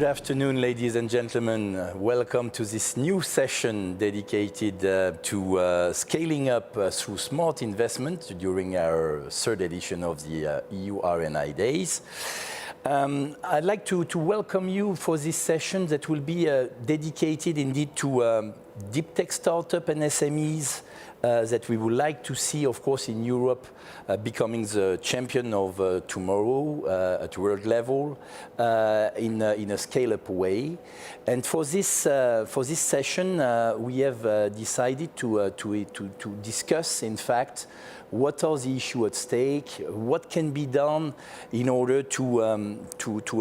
Good afternoon, ladies and gentlemen. Welcome to this new session dedicated to scaling up through smart investment during our third edition of the EU R&I Days. I'd like to welcome you for this session that will be dedicated indeed to deep tech startup and SMEs that we would like to see, of course, in Europe becoming the champion of tomorrow at world level in a scale-up way. And for this session, we have decided to discuss, in fact, what are the issues at stake, what can be done in order to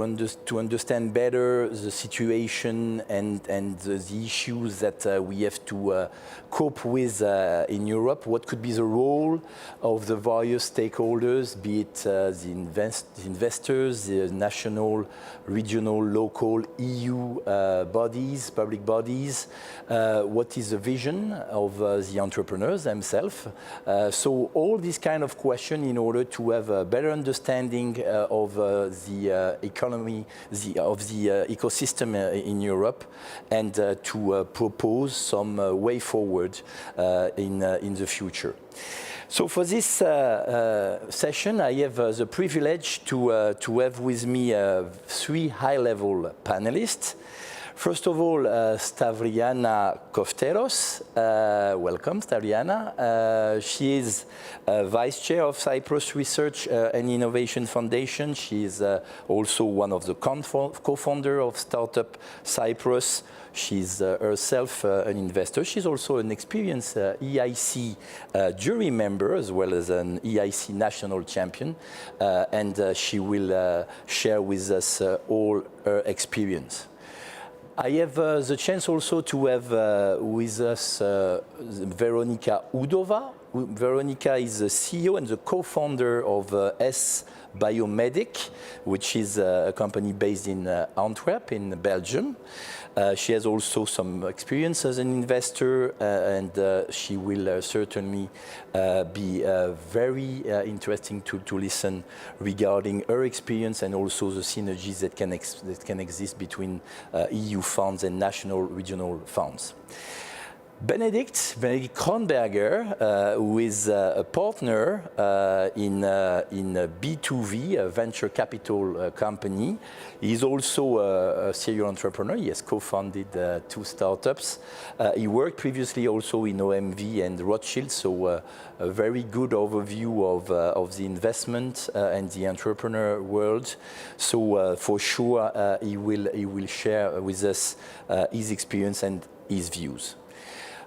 understand better the situation and the issues that we have to cope with in Europe, what could be the role of the various stakeholders, be it the investors, the national, regional, local, EU bodies, public bodies, what is the vision of the entrepreneurs themselves. So all these kind of questions in order to have a better understanding of the economy, of the ecosystem in Europe, and to propose some way forward in the future. So for this session, I have the privilege to have with me three high-level panelists. First of all, Stavriana Kofteros. Welcome, Stavriana. She is Vice Chair of Cyprus Research and Innovation Foundation. She is also one of the co-founder of Startup Cyprus. She's herself an investor. She's also an experienced EIC jury member, as well as an EIC national champion. And she will share with us all her experience. I have the chance also to have with us Veronika Udova. Veronika is the CEO and the co-founder of S Biomedic, which is a company based in Antwerp in Belgium. She has also some experience as an investor, and she will certainly be very interesting to listen regarding her experience and also the synergies that can exist between EU funds and national regional funds. Benedikt Kronberger, who is a partner in B2V, a venture capital company. He's also a serial entrepreneur. He has co-founded two startups. He worked previously also in OMV and Rothschild, so a very good overview of the investment and the entrepreneur world. So for sure, he will share with us his experience and his views.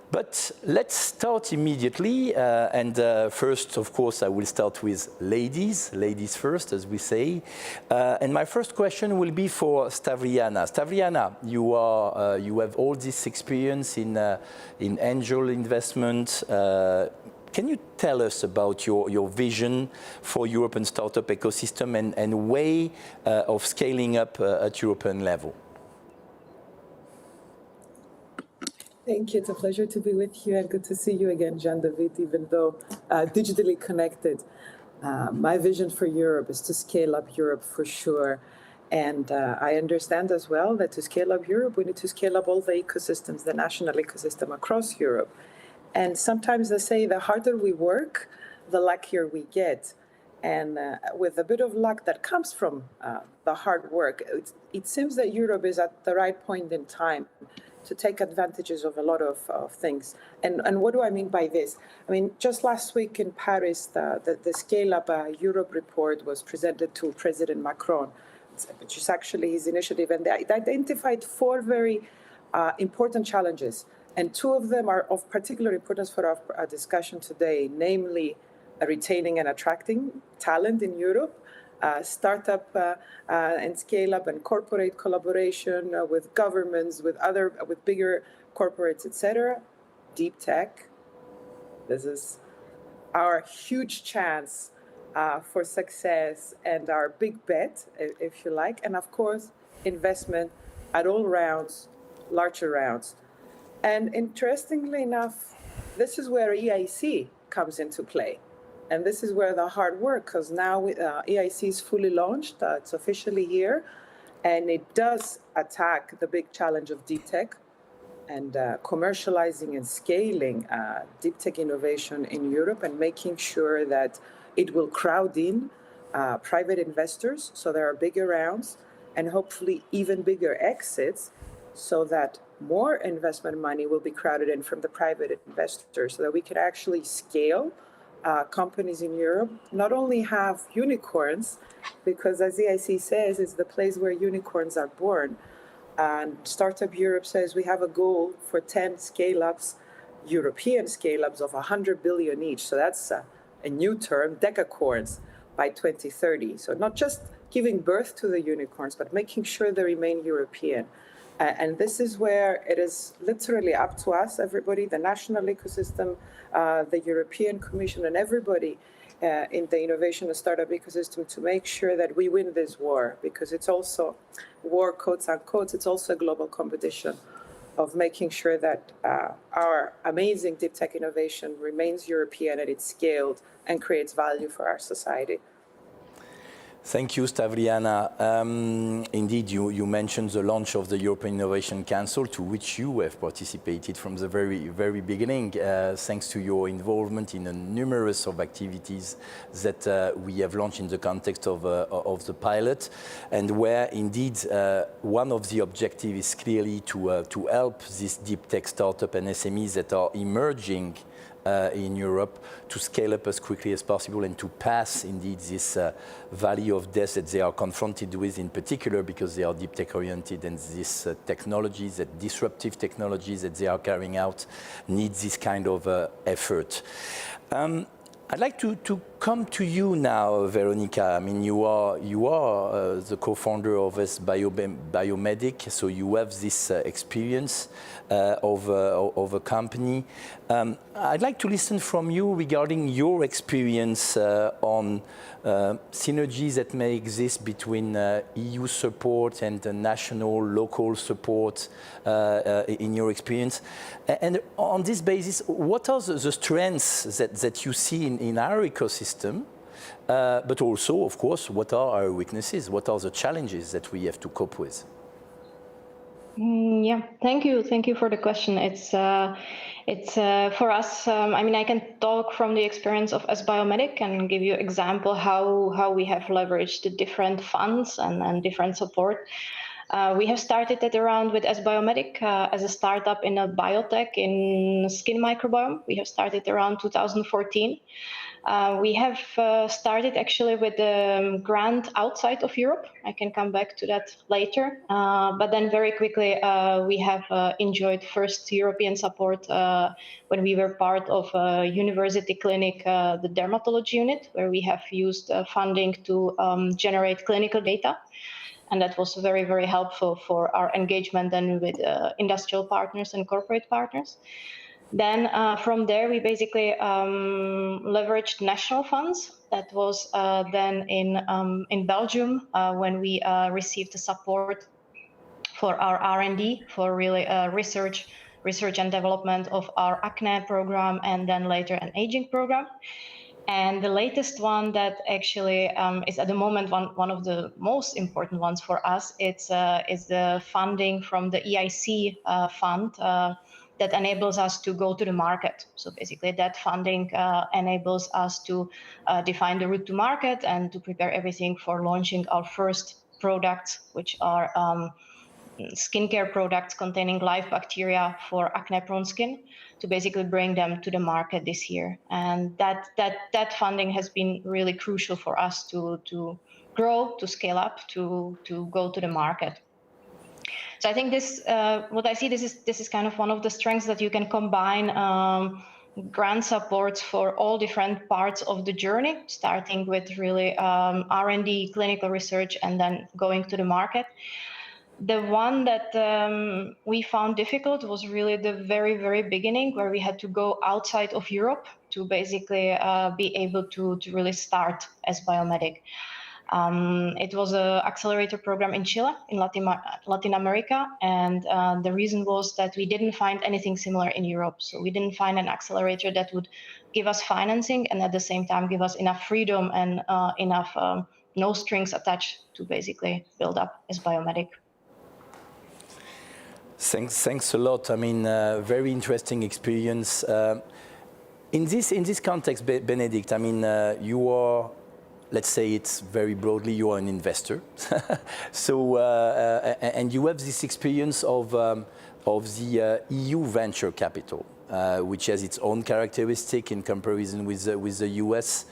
But let's start immediately, and first, of course, I will start with ladies first, as we say. And my first question will be for Stavriana. Stavriana, you have all this experience in angel investment. Can you tell us about your vision for European startup ecosystem and way of scaling up at European level? Thank you. It's a pleasure to be with you and good to see you again, Jean-David, even though digitally connected. My vision for Europe is to scale up Europe for sure. And I understand as well that to scale up Europe, we need to scale up all the ecosystems, the national ecosystem across Europe. And sometimes they say the harder we work, the luckier we get. And with a bit of luck that comes from the hard work, it seems that Europe is at the right point in time to take advantages of a lot of things. And what do I mean by this? I mean, just last week in Paris, the Scale Up Europe report was presented to President Macron, which is actually his initiative. And they identified four very important challenges. And two of them are of particular importance for our discussion today, namely retaining and attracting talent in Europe, startup and scale up and corporate collaboration with governments, with bigger corporates, etc. Deep tech. This is our huge chance for success and our big bet, if you like. And of course, investment at all rounds, larger rounds. And interestingly enough, this is where EIC comes into play. And this is where the hard work, because now EIC is fully launched, it's officially here. And it does attack the big challenge of deep tech and commercializing and scaling deep tech innovation in Europe and making sure that it will crowd in private investors, so there are bigger rounds and hopefully even bigger exits, so that more investment money will be crowded in from the private investors, so that we can actually scale companies in Europe, not only have unicorns, because as EIC says, it's the place where unicorns are born. And Startup Europe says we have a goal for 10 scale-ups, European scale-ups of 100 billion each. So that's a new term, decacorns, by 2030. So not just giving birth to the unicorns, but making sure they remain European. And this is where it is literally up to us, everybody, the national ecosystem, the European Commission, and everybody in the innovation and startup ecosystem to make sure that we win this war, because it's also war, quotes unquote, it's also a global competition of making sure that our amazing deep tech innovation remains European and it's scaled and creates value for our society. Thank you, Stavriana. Indeed, you mentioned the launch of the European Innovation Council, to which you have participated from the very beginning, thanks to your involvement in a numerous of activities that we have launched in the context of the pilot, and where indeed one of the objectives is clearly to help these deep tech startup and SMEs that are emerging in Europe to scale up as quickly as possible and to pass indeed this valley of death that they are confronted with, in particular because they are deep tech oriented, and these technologies, that disruptive technologies that they are carrying out, need this kind of effort. I'd like to come to you now, Veronica. I mean, you are the co-founder of S Biomedic, so you have this experience of a company. I'd like to listen from you regarding your experience on synergies that may exist between EU support and national, local support in your experience. And on this basis, what are the strengths that you see in our ecosystem, but also, of course, what are our weaknesses? What are the challenges that we have to cope with? Yeah, thank you for the question. It's for us. I mean, I can talk from the experience of S Biomedic and give you example how we have leveraged the different funds and different support. We have started it around with S Biomedic as a startup in a biotech in skin microbiome. We have started around 2014. We have started actually with a grant outside of Europe. I can come back to that later. But then very quickly, we have enjoyed first European support when we were part of a university clinic, the dermatology unit, where we have used funding to generate clinical data. And that was very, very helpful for our engagement then with industrial partners and corporate partners. Then from there, we basically leveraged national funds. That was then in Belgium when we received the support for our R&D, for really research and development of our acne program, and then later an aging program. And the latest one that actually is at the moment one of the most important ones for us, is the funding from the EIC fund that enables us to go to the market. So basically that funding enables us to define the route to market and to prepare everything for launching our first products, which are skincare products containing live bacteria for acne-prone skin, to basically bring them to the market this year. And that funding has been really crucial for us to grow, to scale up, to go to the market. So I think this, what I see, this is kind of one of the strengths, that you can combine grant supports for all different parts of the journey, starting with really R&D, clinical research, and then going to the market. The one that we found difficult was really the very, very beginning, where we had to go outside of Europe to basically be able to really start as Biomedic. It was an accelerator program in Chile, in Latin America, and the reason was that we didn't find anything similar in Europe. So we didn't find an accelerator that would give us financing and at the same time give us enough freedom and enough no strings attached to basically build up as Biomedic. Thanks a lot. I mean, very interesting experience. In this context, Benedict, I mean, you are, let's say it's very broadly, you are an investor. So, and you have this experience of the EU venture capital, which has its own characteristic in comparison with the US.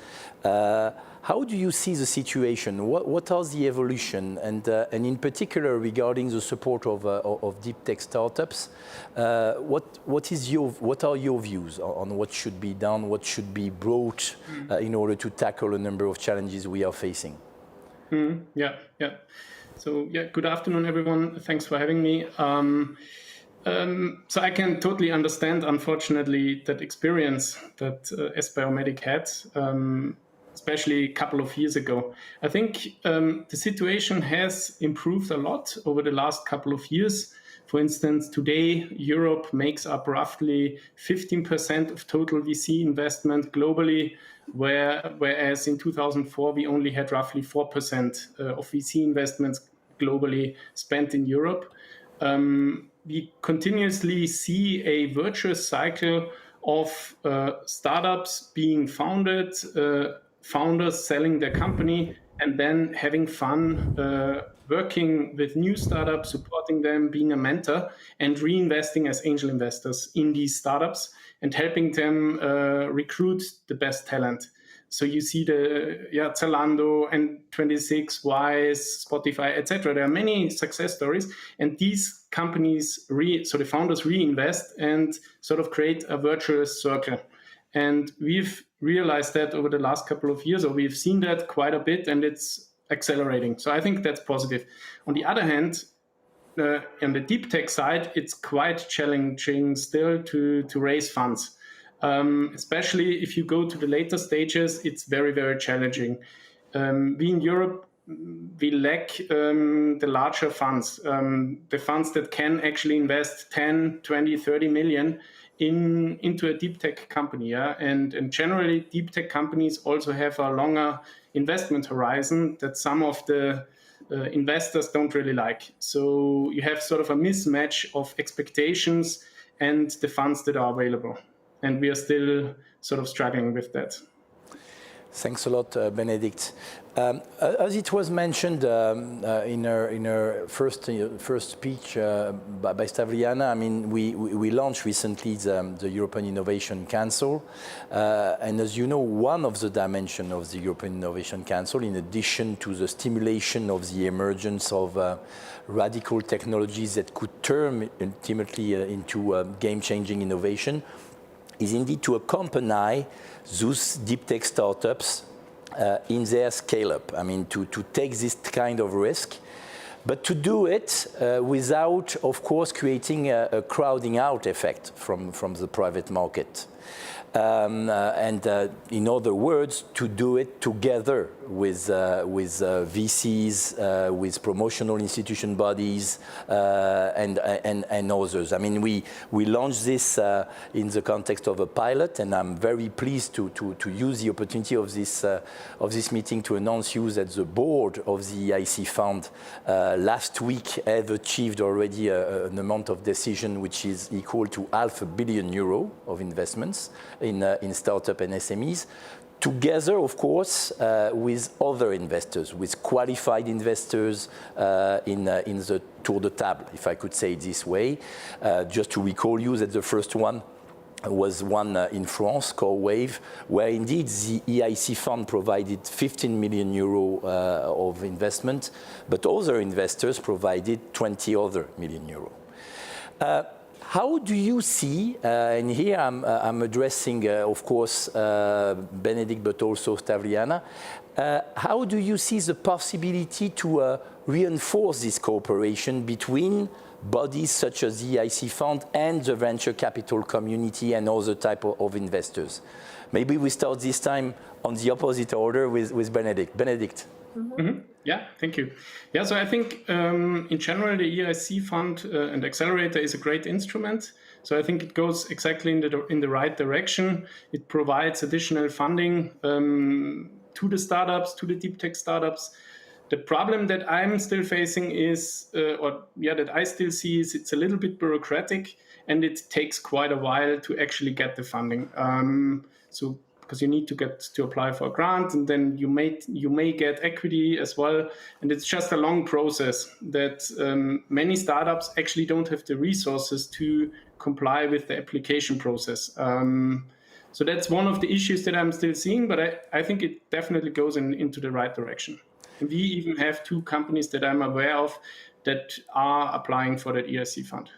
How do you see the situation? What are the evolution, and in particular regarding the support of deep tech startups? What are your views on what should be done, what should be brought in order to tackle a number of challenges we are facing? Yeah. So good afternoon, everyone. Thanks for having me. So I can totally understand, unfortunately, that experience that S Biomedic had. Especially a couple of years ago. I think the situation has improved a lot over the last couple of years. For instance, today, Europe makes up roughly 15% of total VC investment globally, whereas in 2004, we only had roughly 4% of VC investments globally spent in Europe. We continuously see a virtuous cycle of startups being founded, founders selling their company, and then having fun working with new startups, supporting them, being a mentor, and reinvesting as angel investors in these startups and helping them recruit the best talent. So you see the Zalando and 26, Wise, Spotify, etc. There are many success stories, and these companies, so the founders reinvest and sort of create a virtuous circle. And we've realized that over the last couple of years, or we've seen that quite a bit, and it's accelerating. So I think that's positive. On the other hand, on the deep tech side, it's quite challenging still to raise funds. Especially if you go to the later stages, it's very, very challenging. We in Europe, we lack the larger funds, the funds that can actually invest 10, 20, 30 million into a deep tech company. Yeah? And generally, deep tech companies also have a longer investment horizon that some of the investors don't really like. So you have sort of a mismatch of expectations and the funds that are available. And we are still sort of struggling with that. Thanks a lot, Benedict. As it was mentioned in her first speech by Stavriana, I mean, we launched recently the European Innovation Council. And as you know, one of the dimensions of the European Innovation Council, in addition to the stimulation of the emergence of radical technologies that could turn ultimately into game-changing innovation, is indeed to accompany those deep tech startups in their scale-up. I mean, to take this kind of risk, but to do it without, of course, creating a crowding out effect from the private market. And in other words, to do it together with VCs, with promotional institution bodies, and others. I mean, we launched this in the context of a pilot, and I'm very pleased to use the opportunity of this meeting to announce you that the board of the EIC Fund last week have achieved already an amount of decision which is equal to €500 million of investments in startup and SMEs, together, of course, with other investors, with qualified investors in the tour de table, if I could say it this way. Just to recall you that the first one was one in France, called Wave, where indeed the EIC fund provided €15 million of investment, but other investors provided 20 other million euro. How do you see, and here I'm addressing, of course, Benedict, but also Stavriana, how do you see the possibility to reinforce this cooperation between bodies such as the EIC Fund and the venture capital community and other type of investors? Maybe we start this time on the opposite order with Benedict. Benedict. Mm-hmm. Yeah, thank you. Yeah, so I think in general, the EIC Fund and Accelerator is a great instrument. So I think it goes exactly in the right direction. It provides additional funding to the startups, to the deep tech startups. The problem that I'm still facing is, that I still see is it's a little bit bureaucratic, and it takes quite a while to actually get the funding. So because you need to apply for a grant, and then you may get equity as well, and it's just a long process that many startups actually don't have the resources to comply with the application process. So that's one of the issues that I'm still seeing, but I think it definitely goes into the right direction. And we even have 2 companies that I'm aware of that are applying for that EIC fund.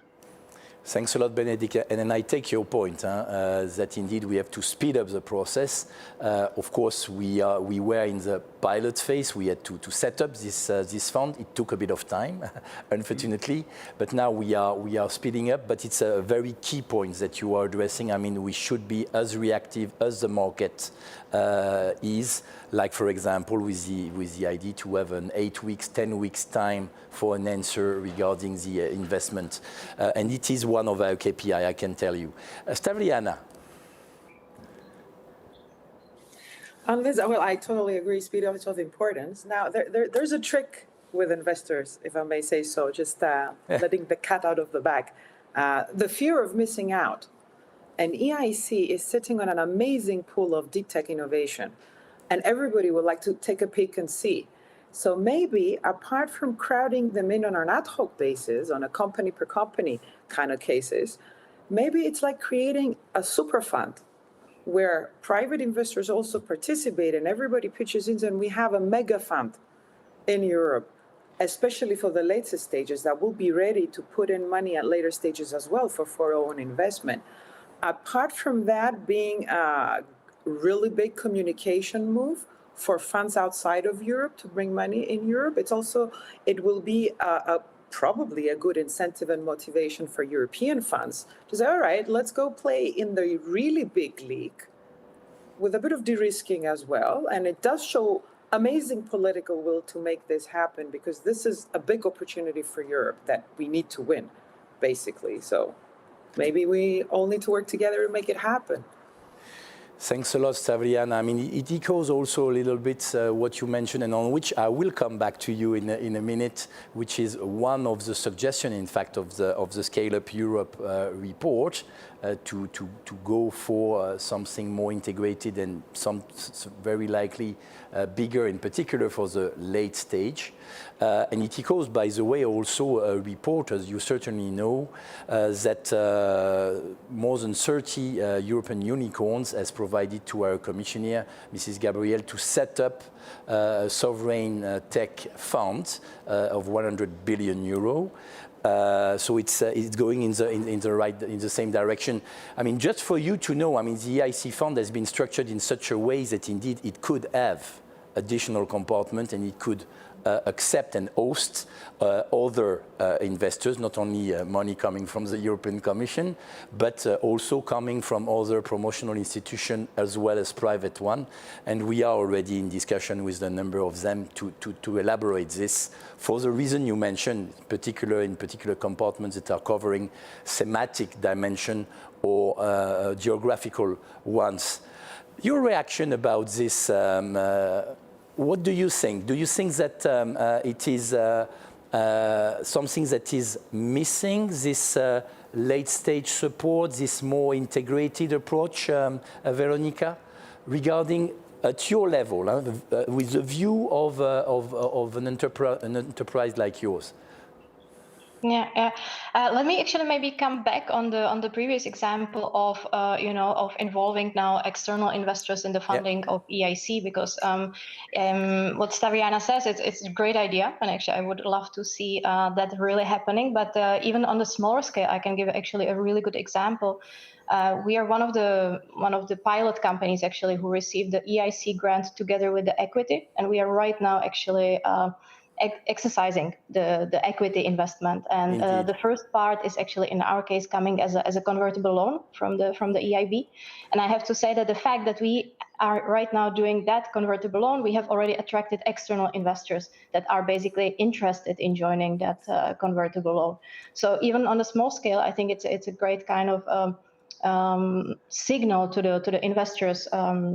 Thanks a lot, Benedict. And then I take your point that indeed we have to speed up the process. Of course, we were in the pilot phase. We had to set up this fund. It took a bit of time, unfortunately, but now we are speeding up. But it's a very key point that you are addressing. I mean, we should be as reactive as the market is. Like, for example, with the idea to have an 8 weeks, 10 weeks time for an answer regarding the investment. And it is one of our KPI, I can tell you. Stavriana. On this, well, I totally agree. Speed up is of importance. Now, there's a trick with investors, if I may say so, just letting the cat out of the bag. The fear of missing out. And EIC is sitting on an amazing pool of deep tech innovation, and everybody would like to take a peek and see. So maybe apart from crowding them in on an ad hoc basis, on a company per company kind of cases, maybe it's like creating a super fund where private investors also participate and everybody pitches in, and we have a mega fund in Europe, especially for the later stages that will be ready to put in money at later stages as well for foreign investment. Apart from that being a really big communication move for funds outside of Europe to bring money in Europe, it will be probably a good incentive and motivation for European funds to say, all right, let's go play in the really big league with a bit of de-risking as well. And it does show amazing political will to make this happen, because this is a big opportunity for Europe that we need to win, basically. So maybe we all need to work together and make it happen. Thanks a lot, Stavriana. I mean, it echoes also a little bit what you mentioned, and on which I will come back to you in a minute, which is one of the suggestions, in fact, of the Scale Up Europe report, to go for something more integrated and some very likely bigger, in particular for the late stage. And it echoes, by the way, also a report, as you certainly know, that more than 30 European unicorns has provided to our commissioner, Mrs. Gabriel, to set up a sovereign tech fund of 100 billion euro. So it's going in the same direction. I mean, just for you to know, I mean, the EIC fund has been structured in such a way that indeed it could have additional compartment, and it could accept and host other investors, not only money coming from the European Commission, but also coming from other promotional institutions as well as private one. And we are already in discussion with a number of them to elaborate this for the reason you mentioned, in particular compartments that are covering thematic dimension or geographical ones. Your reaction about this, what do you think? Do you think that it is something that is missing, this late stage support, this more integrated approach, Veronica, regarding at your level, with the view of an enterprise like yours? Yeah. Let me actually maybe come back on the previous example of of involving now external investors in the funding of EIC, because what Stavriana says, it's a great idea, and actually I would love to see that really happening. But even on the smaller scale, I can give actually a really good example. We are one of the pilot companies actually who received the EIC grant together with the equity, and we are right now actually exercising the equity investment, and the first part is actually in our case coming as a convertible loan from the EIB. And I have to say that the fact that we are right now doing that convertible loan, we have already attracted external investors that are basically interested in joining that convertible loan. So even on a small scale, I think it's a great kind of signal to the investors,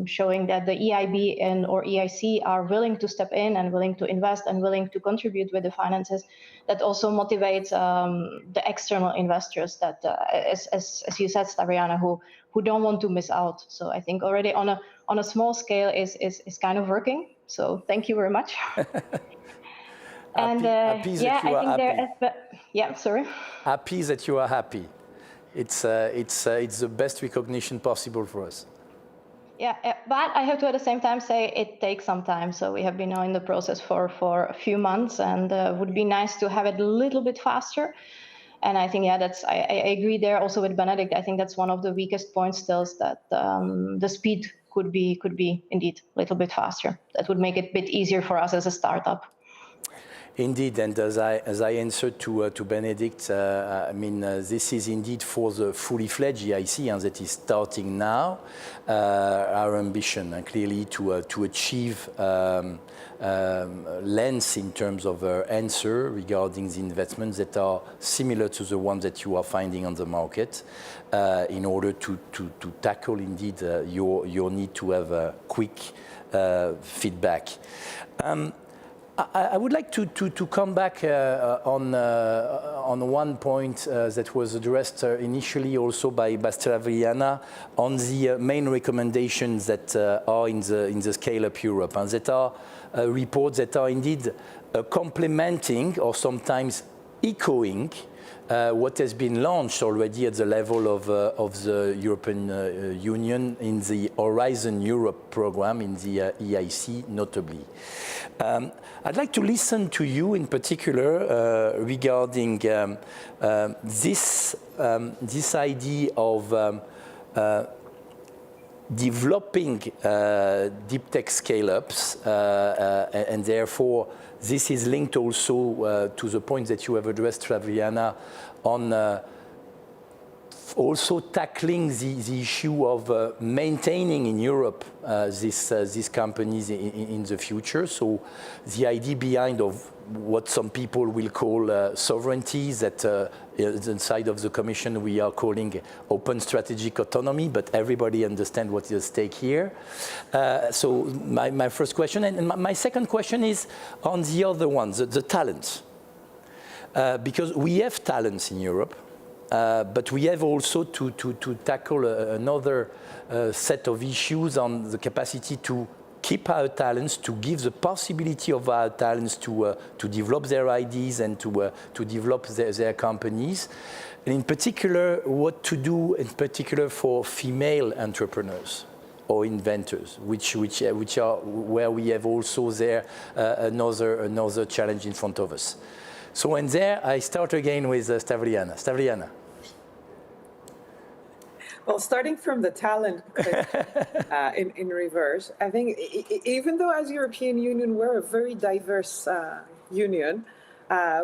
showing that the EIB or EIC are willing to step in and willing to invest and willing to contribute with the finances, that also motivates the external investors that, as you said, Stavriana, who don't want to miss out. So I think already on a small scale is kind of working. So thank you very much. And happy yeah, that you I are think happy. yeah, sorry. Happy that you are happy. It's the best recognition possible for us. Yeah, but I have to at the same time say it takes some time. So we have been now in the process for a few months, and would be nice to have it a little bit faster. And I think, yeah, I agree there also with Benedict. I think that's one of the weakest points still, is that the speed could be indeed a little bit faster. That would make it a bit easier for us as a startup. Indeed, and as I answered to Benedict, I mean, this is indeed for the fully fledged EIC, and that is starting now. Our ambition, and clearly to achieve length in terms of answer regarding the investments that are similar to the ones that you are finding on the market, in order to tackle indeed your need to have a quick feedback. I would like to come back on one point that was addressed initially also by Stavriana on the main recommendations that are in the Scale Up Europe, and that are reports that are indeed complementing or sometimes echoing what has been launched already at the level of the European Union in the Horizon Europe program, in the EIC notably. I'd like to listen to you in particular regarding this idea of developing deep tech scale-ups, and therefore this is linked also to the point that you have addressed, Stavriana, on also tackling the issue of maintaining in Europe these companies in the future. So the idea behind of what some people will call sovereignty, that inside of the Commission we are calling open strategic autonomy, but everybody understands what is at stake here. So my first question, and my second question is on the other one, the talents. Because we have talents in Europe, but we have also to tackle another set of issues on the capacity to keep our talents, to give the possibility of our talents to develop their ideas and to develop their companies. And in particular, what to do in particular for female entrepreneurs or inventors, which are where we have also there another challenge in front of us. So and there, I start again with Stavriana. Stavriana. Well, starting from the talent in reverse, I think even though as European Union we're a very diverse union,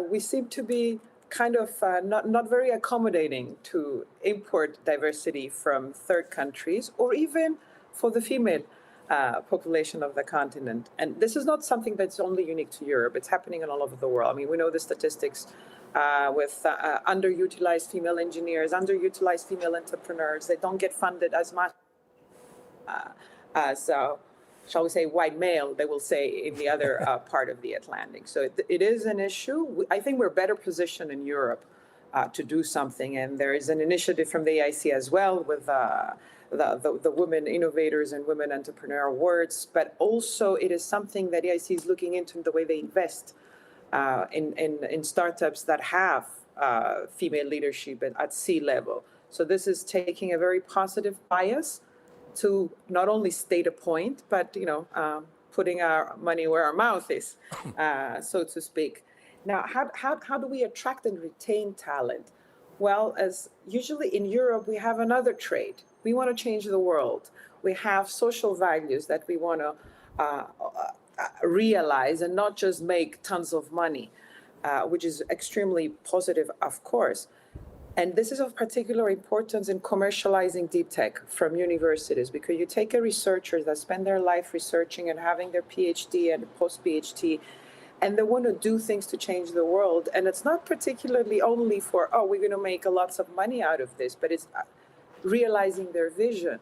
we seem to be kind of not very accommodating to import diversity from third countries, or even for the female population of the continent. And this is not something that's only unique to Europe. It's happening all over the world. I mean, we know the statistics with underutilized female engineers, underutilized female entrepreneurs. They don't get funded as much as, shall we say, white male, they will say, in the other part of the Atlantic. So it is an issue. I think we're better positioned in Europe to do something. And there is an initiative from the EIC as well with the Women Innovators and Women Entrepreneur Awards. But also it is something that EIC is looking into the way they invest in startups that have female leadership at C-level. So this is taking a very positive bias to not only state a point, but putting our money where our mouth is, so to speak. Now, how do we attract and retain talent? Well, as usually in Europe, we have another trait. We want to change the world. We have social values that we want to realize and not just make tons of money, which is extremely positive, of course. And this is of particular importance in commercializing deep tech from universities, because you take a researcher that spend their life researching and having their PhD and post-PhD, and they want to do things to change the world. And it's not particularly only for, we're going to make lots of money out of this, but it's realizing their vision.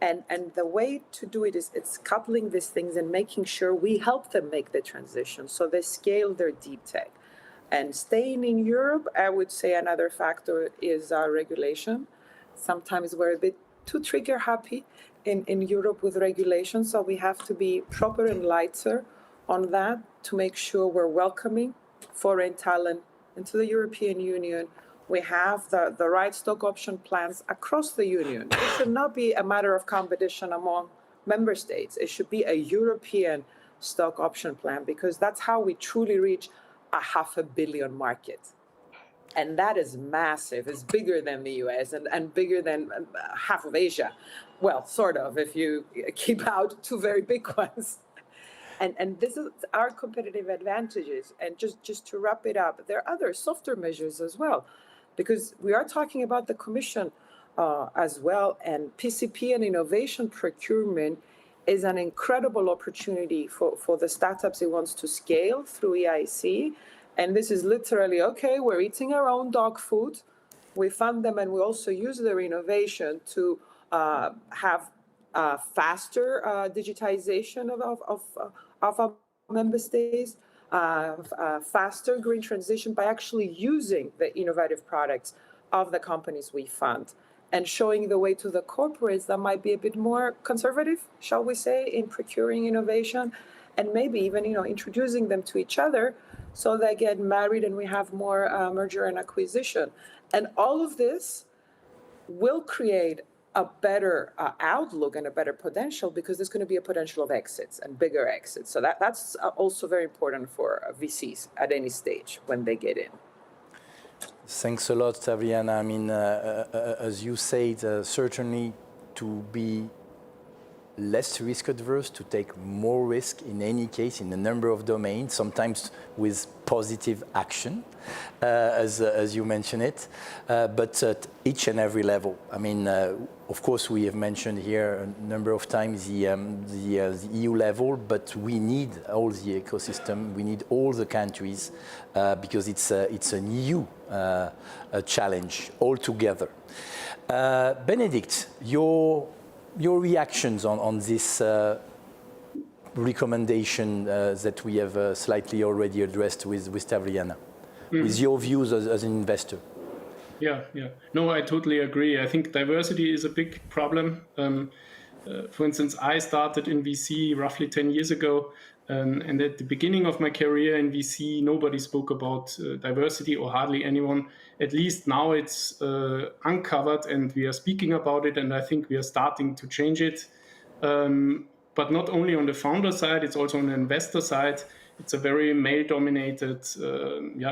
And the way to do it is it's coupling these things and making sure we help them make the transition so they scale their deep tech. And staying in Europe, I would say another factor is regulation. Sometimes we're a bit too trigger happy in Europe with regulation, so we have to be proper and lighter on that to make sure we're welcoming foreign talent into the European Union. We have the right stock option plans across the union. It should not be a matter of competition among member states. It should be a European stock option plan, because that's how we truly reach a 500 million market. And that is massive. It's bigger than the US and bigger than half of Asia. Well, sort of, if you keep out two very big ones. And this is our competitive advantages. And just to wrap it up, there are other softer measures as well, because we are talking about the Commission as well. And PCP and innovation procurement is an incredible opportunity for the startups it wants to scale through EIC. And this is literally, okay, we're eating our own dog food. We fund them and we also use their innovation to have faster digitization of our member states, faster green transition by actually using the innovative products of the companies we fund, and showing the way to the corporates that might be a bit more conservative, shall we say, in procuring innovation, and maybe even introducing them to each other so they get married and we have more merger and acquisition. And all of this will create a better outlook and a better potential, because there's going to be a potential of exits and bigger exits. So that's also very important for VCs at any stage when they get in. Thanks a lot, Adriana. I mean, as you said, certainly to be less risk adverse, to take more risk in any case in a number of domains, sometimes with positive action, as you mentioned it, but at each and every level. I mean, of course, we have mentioned here a number of times the EU level, but we need all the ecosystem, we need all the countries, because it's an EU challenge altogether. Benedict, your reactions on this recommendation that we have slightly already addressed with Tavriana, with your views as an investor? Yeah. No, I totally agree. I think diversity is a big problem. For instance, I started in VC roughly 10 years ago. And at the beginning of my career in VC, nobody spoke about diversity, or hardly anyone. At least now it's uncovered and we are speaking about it, and I think we are starting to change it. But not only on the founder side, it's also on the investor side. It's a very male-dominated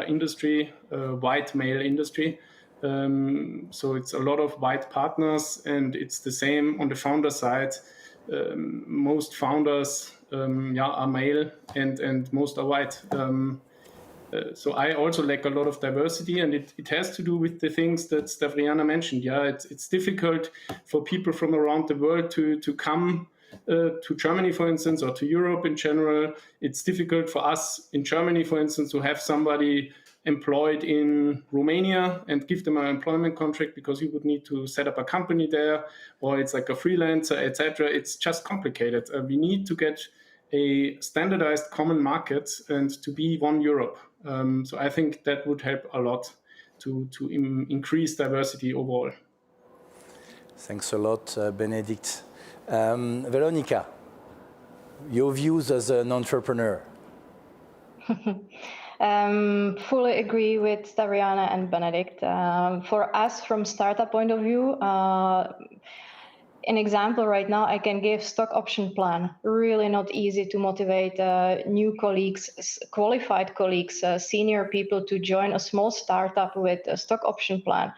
industry, white male industry. So it's a lot of white partners, and it's the same on the founder side. Most founders are male and most are white. So I also lack a lot of diversity, and it has to do with the things that Stavriana mentioned. Yeah, it's difficult for people from around the world to come to Germany, for instance, or to Europe in general. It's difficult for us in Germany, for instance, to have somebody employed in Romania and give them an employment contract, because you would need to set up a company there, or it's like a freelancer, etc. It's just complicated. We need to get a standardized common market and to be one Europe. So I think that would help a lot to increase diversity overall. Thanks a lot, Benedict. Veronica, your views as an entrepreneur? Fully agree with Stavriana and Benedict. For us, from startup point of view, an example right now I can give: stock option plan. Really not easy to motivate new colleagues, qualified colleagues, senior people to join a small startup with a stock option plan.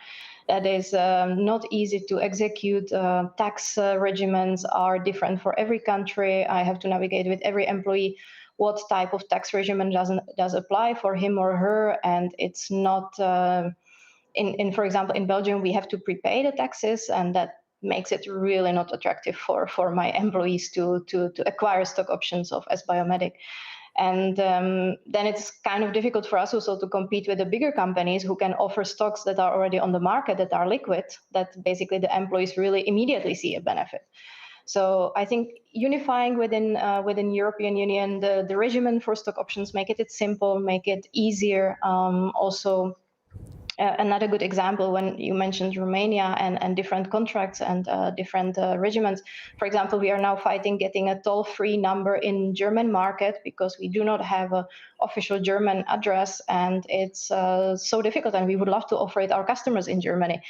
That is not easy to execute. Tax regimens are different for every country. I have to navigate with every employee what type of tax regimen does apply for him or her, and it's not. For example, in Belgium, we have to prepay the taxes, and that makes it really not attractive for my employees to acquire stock options of S Biomedic. And then it's kind of difficult for us also to compete with the bigger companies who can offer stocks that are already on the market, that are liquid, that basically the employees really immediately see a benefit. So I think unifying within European Union the regimen for stock options, make it simple, make it easier. Also, another good example, when you mentioned Romania and different contracts and different regiments. For example, we are now fighting getting a toll-free number in German market because we do not have an official German address, and it's so difficult, and we would love to offer it our customers in Germany.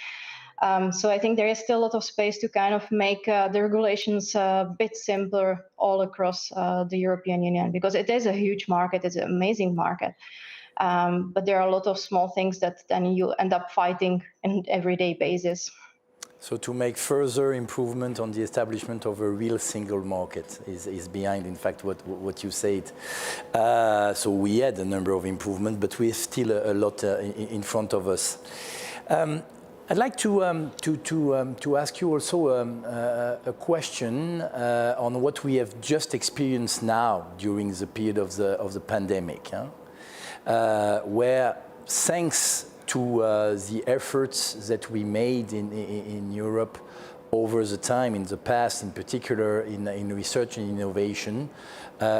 So I think there is still a lot of space to kind of make the regulations a bit simpler all across the European Union, because it is a huge market, it's an amazing market. But there are a lot of small things that then you end up fighting on an everyday basis. So to make further improvement on the establishment of a real single market is behind, in fact, what you said. So we had a number of improvements, but we have still a lot in front of us. I'd like to ask you also a question on what we have just experienced now during the period of the pandemic. Where, thanks to the efforts that we made in Europe over the time, in the past, in particular in research and innovation,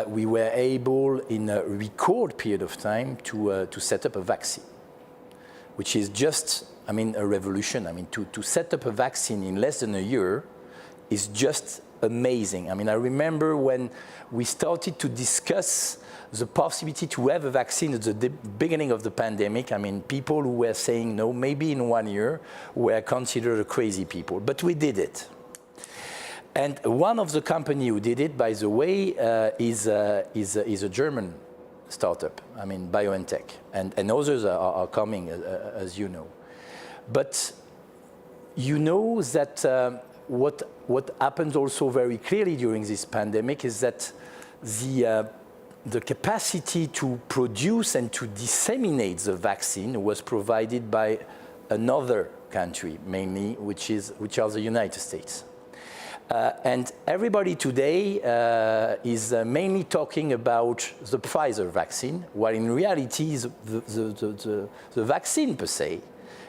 we were able, in a record period of time, to set up a vaccine, which is just, I mean, a revolution. I mean, to set up a vaccine in less than a year is just amazing. I mean, I remember when we started to discuss the possibility to have a vaccine at the beginning of the pandemic. I mean, people who were saying no, maybe in 1 year, were considered crazy people, but we did it. And one of the companies who did it, by the way, is a German startup, I mean, BioNTech, and others are coming, as you know. But you know that what happens also very clearly during this pandemic is that the capacity to produce and to disseminate the vaccine was provided by another country, mainly, which are the United States. And everybody today is mainly talking about the Pfizer vaccine, while in reality the vaccine per se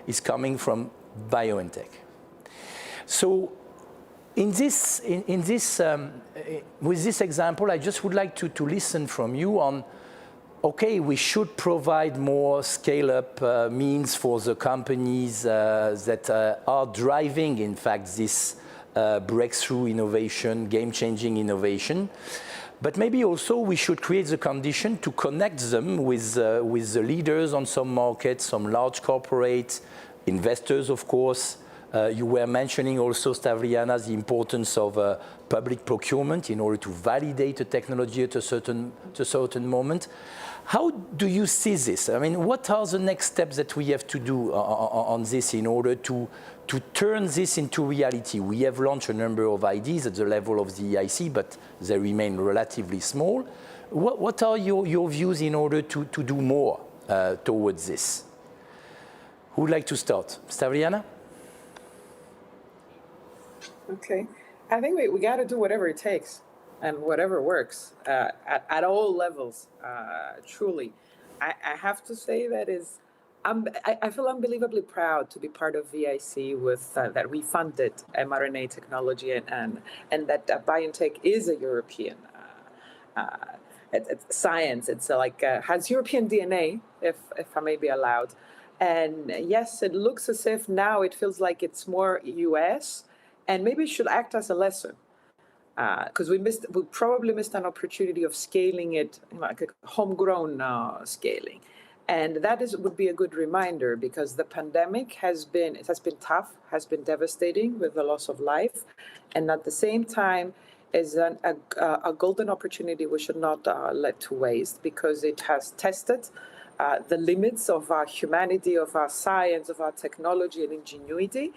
is coming from BioNTech. So with this example, I just would like to listen from you on, okay, we should provide more scale-up means for the companies that are driving, in fact, this breakthrough innovation, game-changing innovation. But maybe also we should create the condition to connect them with the leaders on some markets, some large corporate investors, of course. You were mentioning also, Stavriana, the importance of public procurement in order to validate a technology at a certain moment. How do you see this? I mean, what are the next steps that we have to do on this in order to turn this into reality? We have launched a number of ideas at the level of the EIC, but they remain relatively small. What are your views in order to do more towards this? Who would like to start? Stavriana? Okay. I think we got to do whatever it takes and whatever works at all levels, truly. I have to say that I feel unbelievably proud to be part of VIC with that we funded mRNA technology and that BioNTech is a European it's science. It's has European DNA, if I may be allowed. And yes, it looks as if now it feels like it's more US, and maybe it should act as a lesson. Because we probably missed an opportunity of scaling it, like a homegrown scaling. And that would be a good reminder, because the pandemic has been tough, has been devastating with the loss of life. And at the same time, is a golden opportunity we should not let to waste, because it has tested the limits of our humanity, of our science, of our technology and ingenuity.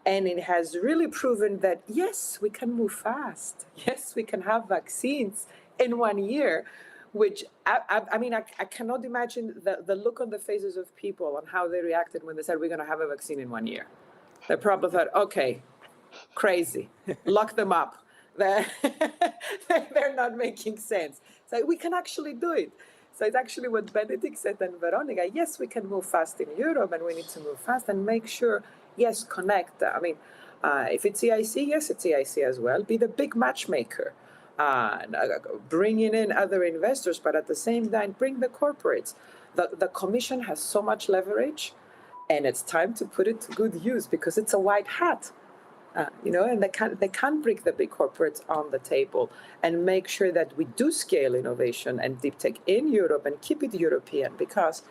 And it has really proven that, yes, we can move fast. Yes, we can have vaccines in 1 year, which, I mean, I cannot imagine the look on the faces of people and how they reacted when they said, we're going to have a vaccine in 1 year. They probably thought, okay, crazy, lock them up. they're not making sense. So we can actually do it. So it's actually what Benedict said and Veronica. Yes, we can move fast in Europe, and we need to move fast and make sure, yes, connect. I mean, if it's EIC, yes, it's EIC as well. Be the big matchmaker. Bringing in other investors, but at the same time, bring the corporates. The Commission has so much leverage, and it's time to put it to good use because it's a white hat. And they can bring the big corporates on the table and make sure that we do scale innovation and deep tech in Europe and keep it European, because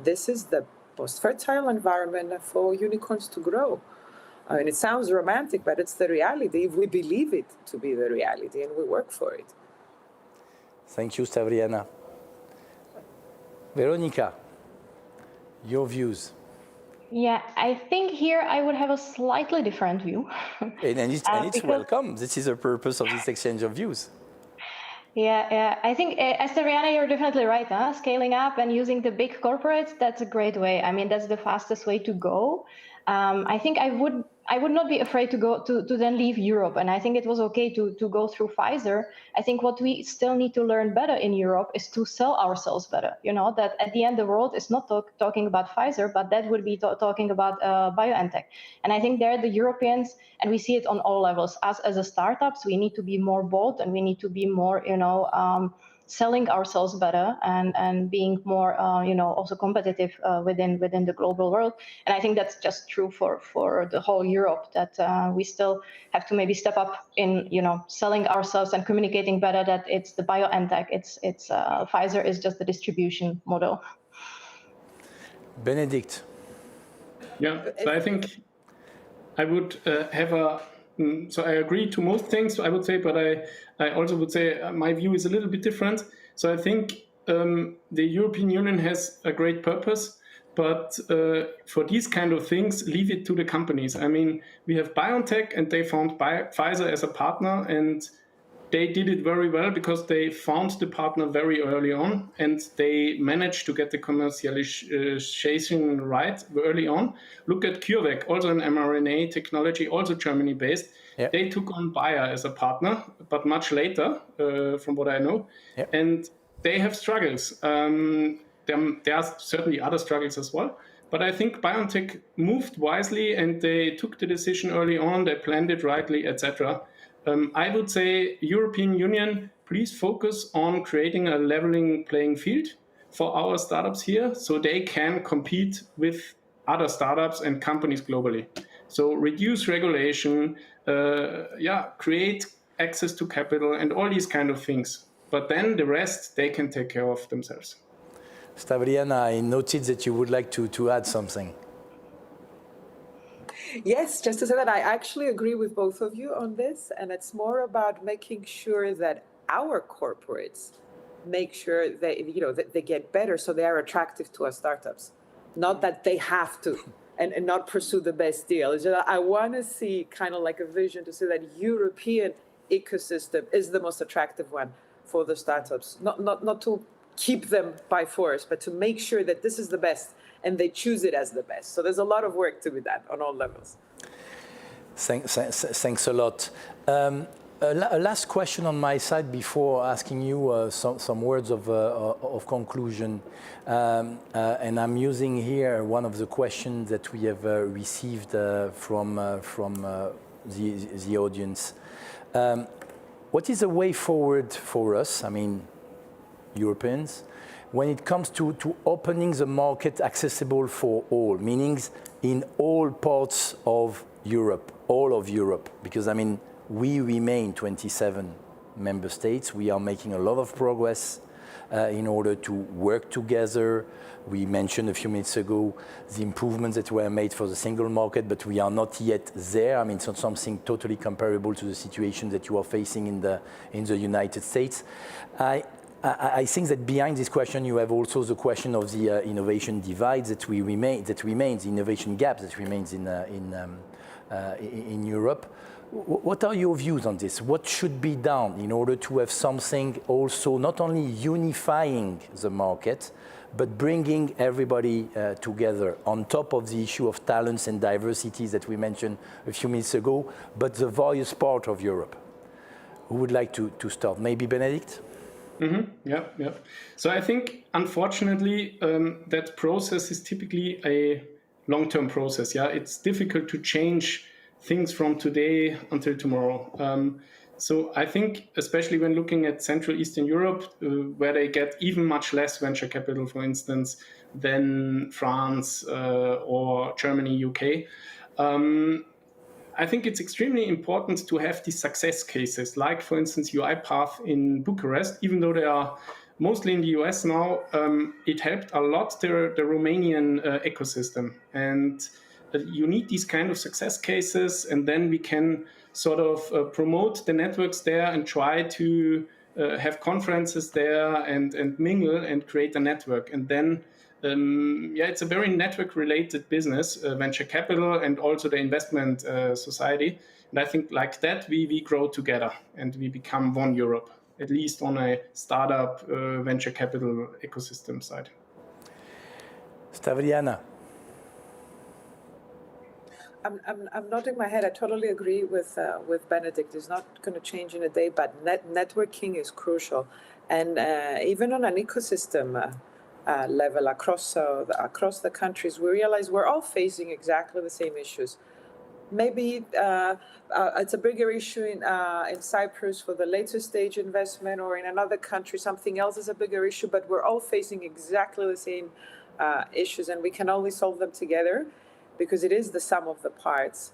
this is the most fertile environment for unicorns to grow. I mean, it sounds romantic, but it's the reality if we believe it to be the reality and we work for it. Thank you, Stavriana. Veronica, your views. Yeah, I think here I would have a slightly different view. And it's welcome. This is the purpose of this exchange of views. Yeah. I think, Stavriana, you're definitely right. Scaling up and using the big corporates, that's a great way. I mean, that's the fastest way to go. I think I would not be afraid to go to then leave Europe. And I think it was okay to go through Pfizer. I think what we still need to learn better in Europe is to sell ourselves better. That at the end, the world is not talking about Pfizer, but that would be talking about BioNTech. And I think there, the Europeans, and we see it on all levels, us as a startups, we need to be more bold and we need to be more, selling ourselves better and being more, also competitive within the global world. And I think that's just true for the whole Europe, that we still have to maybe step up in, selling ourselves and communicating better that it's the BioNTech, it's Pfizer is just the distribution model. Benedict. Yeah, so I think I would so I agree to most things, I would say, but I also would say my view is a little bit different. So I think the European Union has a great purpose, but for these kind of things, leave it to the companies. I mean, we have BioNTech, and they found Pfizer as a partner, and they did it very well because they found the partner very early on, and they managed to get the commercialization right early on. Look at CureVac, also an mRNA technology, also Germany-based. Yep. They took on Bayer as a partner, but much later, from what I know. Yep. And they have struggles. There are certainly other struggles as well. But I think BioNTech moved wisely, and they took the decision early on. They planned it rightly, etc. I would say, European Union, please focus on creating a leveling playing field for our startups here so they can compete with other startups and companies globally. So reduce regulation, create access to capital and all these kind of things. But then the rest, they can take care of themselves. Stavriana, I noted that you would like to add something. Yes, just to say that I actually agree with both of you on this, and it's more about making sure that our corporates make sure that they get better so they are attractive to our startups, not that they have to and not pursue the best deal. It's just, I want to see kind of like a vision to say that European ecosystem is the most attractive one for the startups, not to keep them by force, but to make sure that this is the best and they choose it as the best. So there's a lot of work to be done on all levels. Thanks a lot. A last question on my side before asking you some words of conclusion. And I'm using here one of the questions that we have received from the audience. What is the way forward for us, I mean, Europeans, when it comes to opening the market accessible for all, meaning in all parts of Europe, all of Europe? Because, I mean, we remain 27 member states. We are making a lot of progress in order to work together. We mentioned a few minutes ago the improvements that were made for the single market, but we are not yet there. I mean, it's not something totally comparable to the situation that you are facing in the United States. I think that behind this question, you have also the question of the innovation divide that remains, the innovation gap that remains in Europe. What are your views on this? What should be done in order to have something also not only unifying the market, but bringing everybody together on top of the issue of talents and diversity that we mentioned a few minutes ago, but the various parts of Europe? Who would like to start? Maybe Benedict? Yeah. So I think, unfortunately, that process is typically a long-term process. Yeah, it's difficult to change things from today until tomorrow. So I think, especially when looking at Central Eastern Europe, where they get even much less venture capital, for instance, than France or Germany, UK. I think it's extremely important to have these success cases, like, for instance, UiPath in Bucharest. Even though they are mostly in the US now, it helped a lot the Romanian ecosystem. And you need these kind of success cases, and then we can sort of promote the networks there and try to have conferences there and mingle and create a network. And then it's a very network-related business, venture capital, and also the investment society. And I think like that, we grow together and we become one Europe, at least on a startup venture capital ecosystem side. Stavriana. I'm nodding my head. I totally agree with Benedict. It's not going to change in a day, but networking is crucial, and even on an ecosystem level across the countries, we realize we're all facing exactly the same issues. Maybe it's a bigger issue in Cyprus for the later stage investment, or in another country something else is a bigger issue, but we're all facing exactly the same issues, and we can only solve them together, because it is the sum of the parts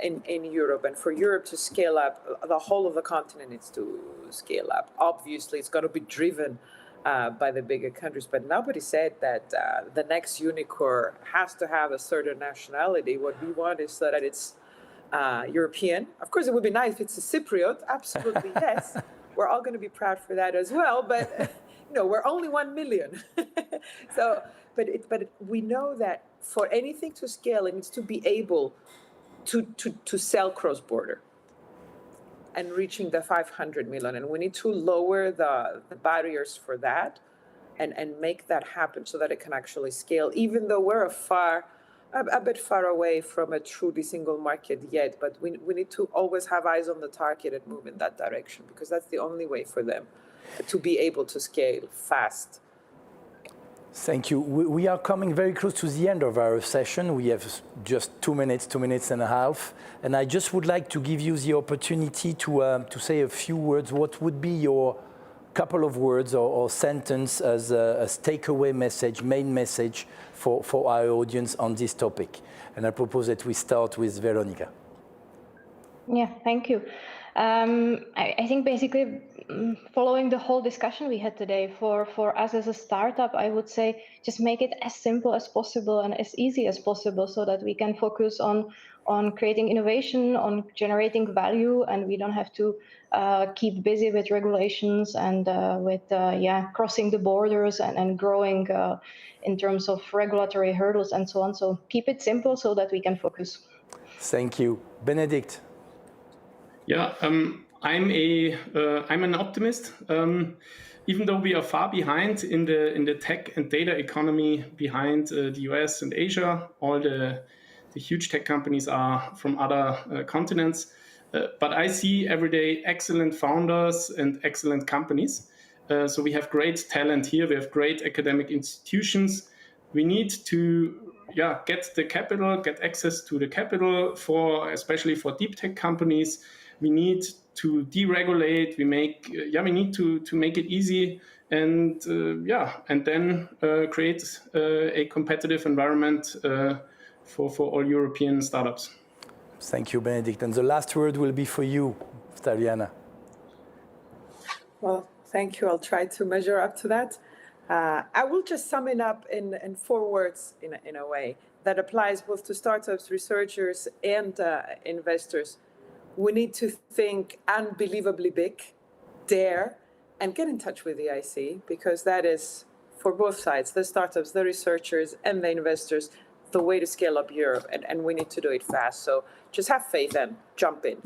in Europe. And for Europe to scale up, the whole of the continent needs to scale up. Obviously, it's going to be driven by the bigger countries, but nobody said that the next unicorn has to have a certain nationality. What we want is that it's European. Of course, it would be nice if it's a Cypriot. Absolutely, yes. We're all going to be proud for that as well. But we're only 1 million. So, but we know that for anything to scale, it needs to be able to sell cross-border and reaching the 500 million. And we need to lower the barriers for that and make that happen so that it can actually scale, even though we're a bit far away from a truly single market yet. But we need to always have eyes on the target and move in that direction, because that's the only way for them to be able to scale fast. Thank you. We are coming very close to the end of our session. We have just 2 minutes and a half. And I just would like to give you the opportunity to say a few words. What would be your couple of words or sentence as a takeaway message, main message for our audience on this topic? And I propose that we start with Veronica. Yeah, thank you. I think basically following the whole discussion we had today, for us as a startup, I would say just make it as simple as possible and as easy as possible, so that we can focus on creating innovation, on generating value, and we don't have to keep busy with regulations and with crossing the borders and growing in terms of regulatory hurdles and so on. So keep it simple so that we can focus. Thank you. Benedict. Yeah, I'm an optimist. Even though we are far behind in the tech and data economy behind the US and Asia, all the huge tech companies are from other continents. But I see every day excellent founders and excellent companies. So we have great talent here. We have great academic institutions. We need to get the capital, get access to the capital especially for deep tech companies. We need to deregulate. We need to make it easy, and then create a competitive environment for all European startups. Thank you, Benedict. And the last word will be for you, Stavriana. Well, thank you. I'll try to measure up to that. I will just sum it up in 4 words in a way that applies both to startups, researchers, and investors. We need to think unbelievably big, dare, and get in touch with the IC, because that is, for both sides, the startups, the researchers, and the investors, the way to scale up Europe, and we need to do it fast. So just have faith and jump in.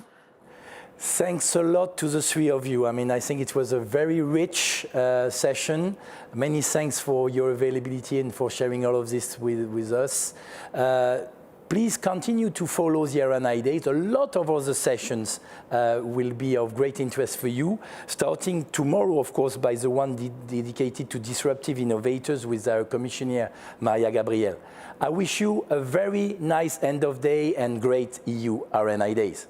Thanks a lot to the 3 of you. I mean, I think it was a very rich session. Many thanks for your availability and for sharing all of this with us. please continue to follow the RNI Days. A lot of other sessions will be of great interest for you, starting tomorrow, of course, by the one dedicated to disruptive innovators with our commissioner, Maria Gabriel. I wish you a very nice end of day and great EU RNI Days.